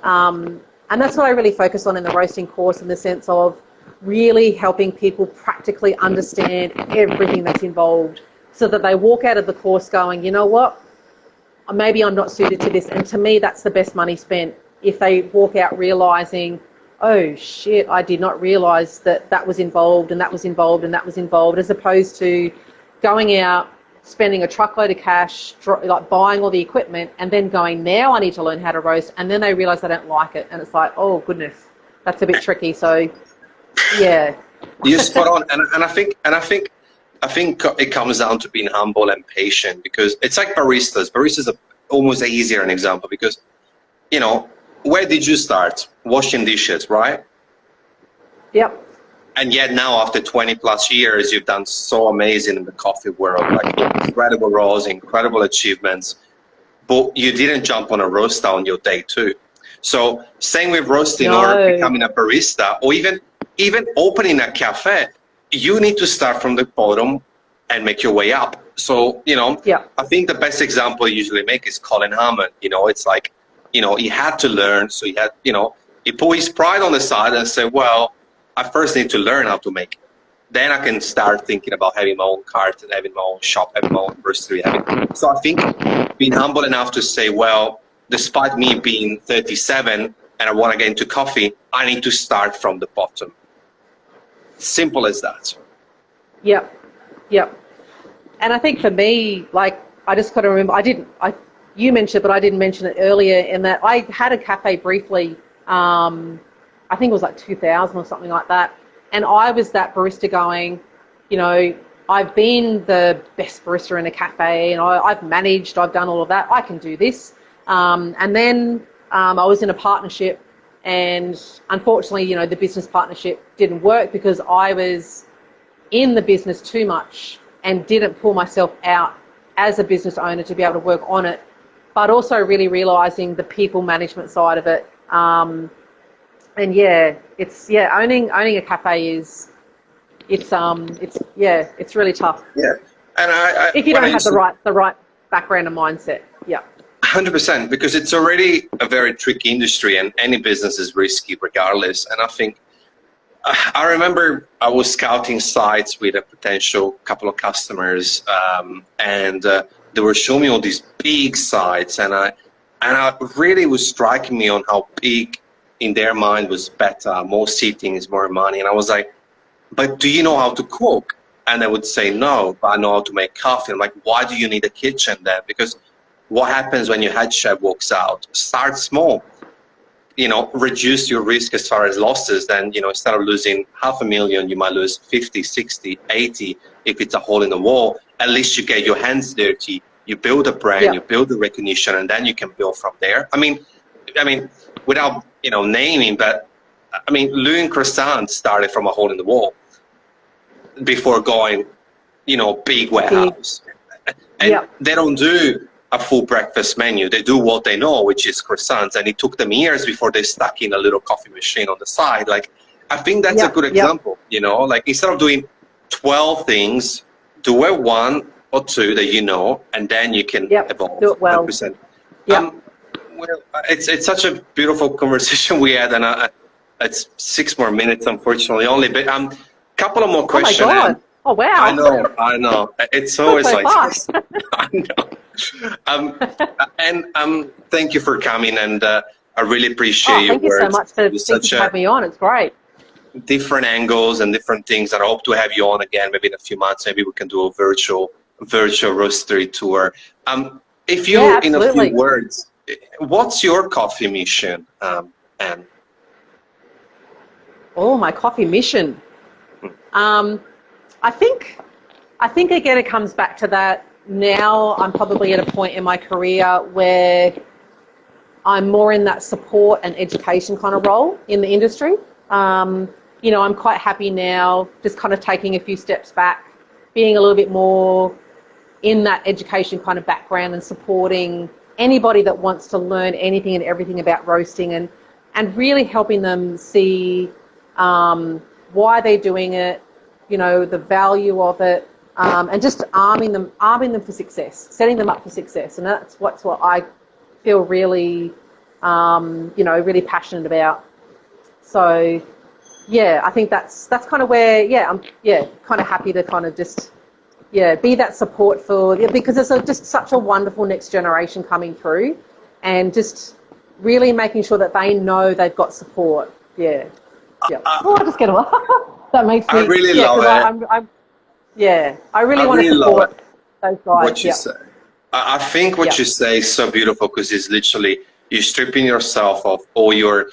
and that's what I really focus on in the roasting course, in the sense of really helping people practically understand everything that's involved, so that they walk out of the course going, you know what, maybe I'm not suited to this. And to me, that's the best money spent, if they walk out realizing, oh shit, I did not realise that that was involved and that was involved and that was involved, as opposed to going out, spending a truckload of cash, like buying all the equipment, and then going, now I need to learn how to roast, and then they realise they don't like it, and it's like, oh goodness, that's a bit tricky. So, yeah. You're spot on, and I think it comes down to being humble and patient, because it's like baristas. Baristas are almost easier an example, because, you know, where did you start? Washing dishes, right? Yep. And yet now, after 20 plus years, you've done so amazing in the coffee world, like incredible roles, incredible achievements, but you didn't jump on a roaster on your day two. So same with roasting or becoming a barista, or even opening a cafe, you need to start from the bottom and make your way up. So, you know, I think the best example I usually make is Colin Hammond. You know, it's like, you know, he had to learn. So he had, you know, he put his pride on the side and said, well, I first need to learn how to make it. Then I can start thinking about having my own cart and having my own shop, having my own roastery. So I think being humble enough to say, well, despite me being 37 and I want to get into coffee, I need to start from the bottom. Simple as that. Yep. And I think for me, like, I just got to remember, you mentioned it, but I didn't mention it earlier, in that I had a cafe briefly, I think it was like 2000 or something like that. And I was that barista going, you know, I've been the best barista in a cafe, and I've managed, I've done all of that, I can do this. And then I was in a partnership, and unfortunately, you know, the business partnership didn't work because I was in the business too much and didn't pull myself out as a business owner to be able to work on it, but also really realising the people management side of it. And owning a cafe it's really tough. Yeah, and if you don't have the right background and mindset. Yeah. 100%, because it's already a very tricky industry, and any business is risky regardless. And I think, I remember I was scouting sites with a potential couple of customers, and they were showing me all these big sites, and I really was striking me on how big in their mind was better, more seating is more money. And I was like, but do you know how to cook? And they would say, no, but I know how to make coffee. I'm like, why do you need a kitchen then? Because what happens when your head chef walks out? Start small, you know, reduce your risk as far as losses. Then, you know, instead of losing $500,000, you might lose 50, 60, 80. If it's a hole in the wall, at least you get your hands dirty. You build a brand, you build the recognition, and then you can build from there. I mean, without, you know, naming, but I mean, Louis Croissant started from a hole in the wall before going, you know, big warehouse. And they don't do a full breakfast menu. They do what they know, which is croissants. And it took them years before they stuck in a little coffee machine on the side. Like, I think that's a good example, you know, like instead of doing 12 things, do one or two that you know, and then you can evolve. Do it well. 100%. Well, it's such a beautiful conversation we had, and it's 6 more minutes, unfortunately, only. But couple of more questions. Oh my God! Oh wow! I know. It's always so like fast. I know. And thank you for coming, and I really appreciate your words. Thank you so much for having me on. It's great. Different angles and different things, and I hope to have you on again, maybe in a few months. Maybe we can do a virtual roastery tour. If you, in a few words, what's your coffee mission, Anne? Oh, my coffee mission. I think again it comes back to that. Now I'm probably at a point in my career where I'm more in that support and education kind of role in the industry. You know, I'm quite happy now just kind of taking a few steps back, being a little bit more in that education kind of background and supporting anybody that wants to learn anything and everything about roasting, and really helping them see why they're doing it, you know, the value of it, and just arming them for success, setting them up for success. And that's what I feel really, you know, really passionate about. So, yeah, I think that's kind of where, I'm kind of happy to kind of just, be that support for, because there's just such a wonderful next generation coming through, and just really making sure that they know they've got support. Yeah. Yeah. Oh, I just get a laugh. That makes me. I really Yeah, love because it. yeah, I really I want to really love it. support those guys. What you Yeah. say. I think what Yeah. you say is so beautiful because it's literally you're stripping yourself of all your,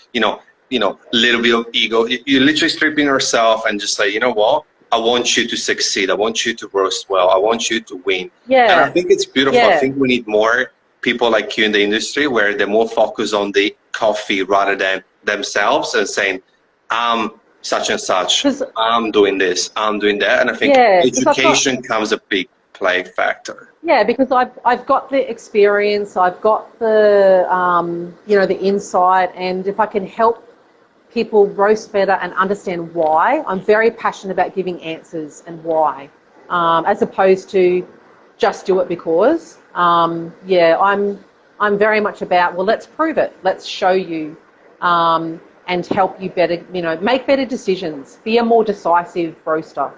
little bit of ego. You're literally stripping yourself and just say, you know what? I want you to succeed. I want you to roast well. I want you to win. And I Yeah. think it's beautiful. I Yeah. think we need more people like you in the industry where they're more focused on the coffee rather than themselves and saying, I'm such and such. 'Cause I'm doing this. I'm doing that. And I think yeah, because I've got education comes a big play factor. yeah, because I've got the experience, I've got the the insight, and if I can help people roast better and understand why, I'm very passionate about giving answers and why, as opposed to just do it because. Yeah, I'm very much about, well, let's prove it, let's show you, and help you better, make better decisions, be a more decisive roaster.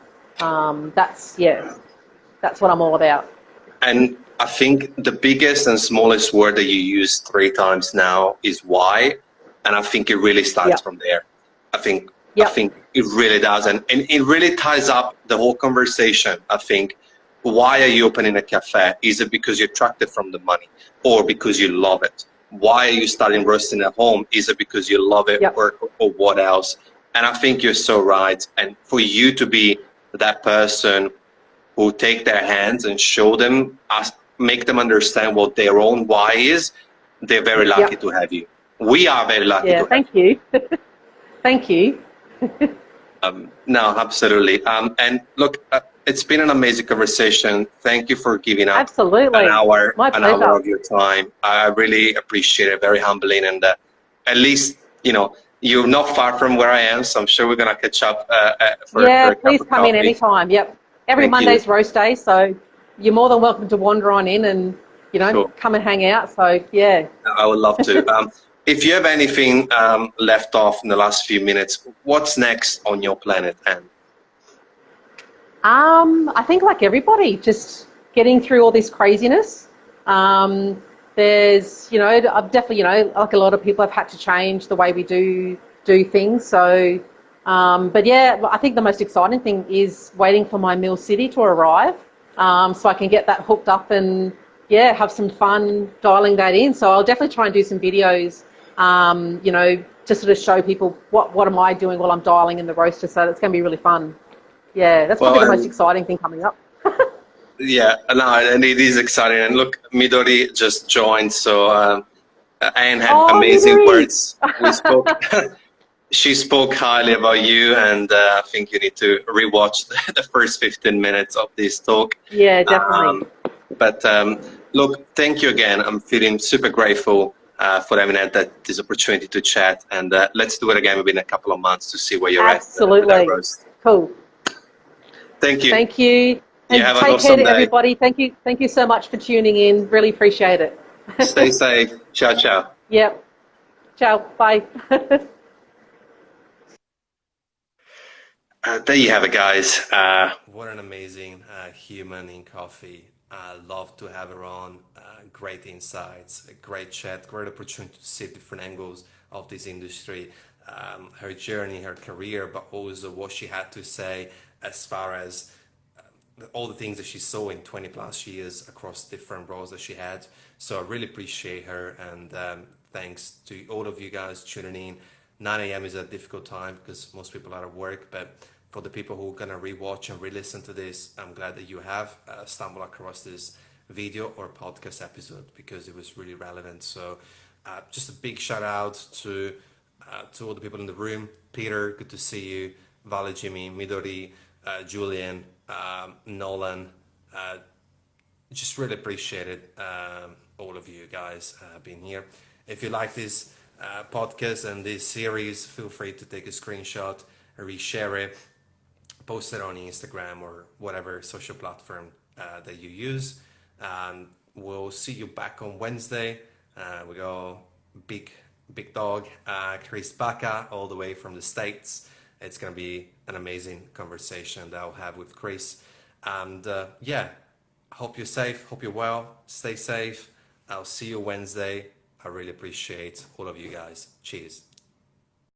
That's what I'm all about. And I think the biggest and smallest word that you use 3 times now is why. And I think it really starts Yep. from there. I think Yep. it really does. And it really ties up the whole conversation. I think, why are you opening a cafe? Is it because you're attracted from the money or because you love it? Why are you starting roasting at home? Is it because you love it Yep. or what else? And I think you're so right. And for you to be that person who take their hands and show them, make them understand what their own why is, they're very lucky Yep. to have you. We are very lucky Yeah, to have thank you. Thank you. you. No, absolutely. And look, it's been an amazing conversation. Thank you for giving up Absolutely. My an hour pleasure. of your time. I really appreciate it. Very humbling. And at least, you're not far from where I am. So I'm sure we're going to catch up for Yeah, a cup please of come in coffee. anytime. Yep. Every Thank you. Monday's roast day, so you're more than welcome to wander on in and, Cool. come and hang out. So, yeah. I would love to. If you have anything left off in the last few minutes, what's next on your planet, Anne? I think like everybody, just getting through all this craziness. There's, I've definitely, like a lot of people, have had to change the way we do things. So, but yeah, I think the most exciting thing is waiting for my Mill City to arrive, so I can get that hooked up and yeah, have some fun dialing that in. So I'll definitely try and do some videos, to sort of show people what am I doing while I'm dialing in the roaster. So that's going to be really fun. Yeah, that's probably the most exciting thing coming up. Yeah, no, and it is exciting. And look, Midori just joined, so Anne had amazing Midori. words. We spoke. She spoke highly about you, and I think you need to rewatch the first 15 minutes of this talk. Yeah, definitely. But look, thank you again. I'm feeling super grateful for having had this opportunity to chat, and let's do it again maybe in a couple of months to see where you're Absolutely. at with that roast. Cool. Thank you. Thank you. And have an take awesome care to day. everybody. Thank you so much for tuning in. Really appreciate it. Stay safe. Ciao, ciao. Yep. Ciao. Bye. There you have it, guys. What an amazing human in coffee. I love to have her on. Great insights, a great chat, great opportunity to see different angles of this industry, her journey, her career, but also what she had to say as far as all the things that she saw in 20 plus years across different roles that she had. So I really appreciate her, and thanks to all of you guys tuning in. 9 a.m. is a difficult time because most people are at work, but for the people who are going to rewatch and re-listen to this, I'm glad that you have stumbled across this video or podcast episode because it was really relevant. So just a big shout out to all the people in the room. Peter, good to see you. Vale, Jimmy, Midori, Julian, Nolan. Just really appreciated all of you guys being here. If you like this podcast and this series, feel free to take a screenshot, reshare it, post it on Instagram or whatever social platform that you use. And we'll see you back on Wednesday. We go big dog, Chris Baca, all the way from the States. It's going to be an amazing conversation that I'll have with Chris. And yeah, hope you're safe, hope you're well, stay safe. I'll see you Wednesday. I really appreciate all of you guys. Cheers.